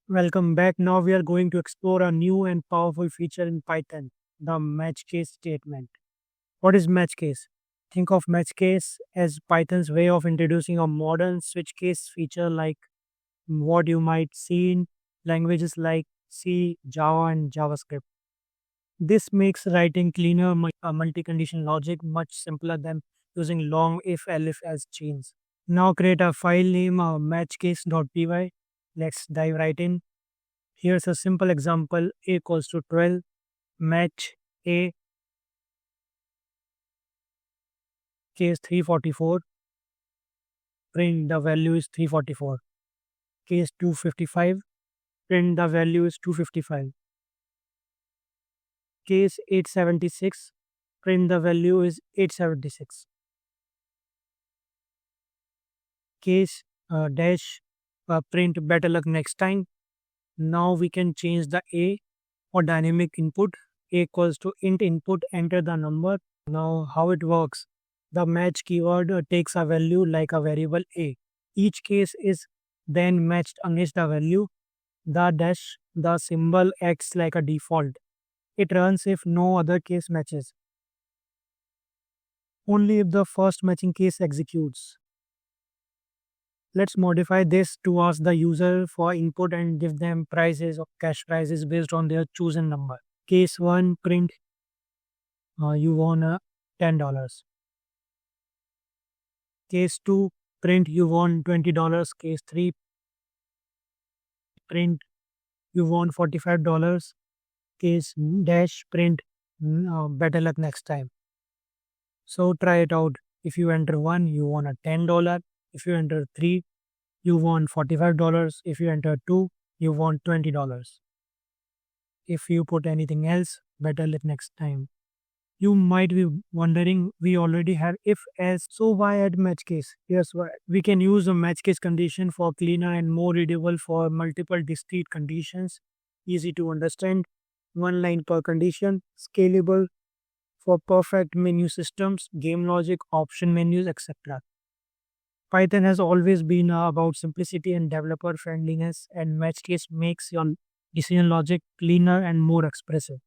Welcome back. Now we are going to explore a new and powerful feature in Python, the match case statement. What is match case? Think of match case as Python's way of introducing a modern switch case feature like what you might see in languages like C, Java, and JavaScript. This makes writing cleaner multi-condition logic much simpler than using long if else chains. Now create a file name matchcase.py. Let's dive right in. Here's a simple example: a equals to 12, match a, case 344, print the value is 344, case 255, print the value is 255, case 876, print the value is 876, case dash print better luck next time. Now we can change the a for dynamic input. A equals to int input, enter the number. Now how it works: the match keyword takes a value like a variable a. Each case is then matched against the value. The dash, the symbol acts like a default. It runs if no other case matches. Only if the first matching case executes. Let's modify this to ask the user for input and give them prices or cash prices based on their chosen number. Case 1, print you won $10. Case 2, print you won $20. Case 3, print you won $45. Case dash, print better luck next time. So try it out. If you enter 1, you won a $10. If you enter 3, you won $45. If you enter 2, you won $20. If you put anything else, better luck next time. You might be wondering, we already have if else, so why add match case? Here's why. We can use a match case condition for cleaner and more readable for multiple discrete conditions, easy to understand, one line per condition, scalable for perfect menu systems, game logic, option menus, etc. Python has always been about simplicity and developer friendliness, and match case makes your decision logic cleaner and more expressive.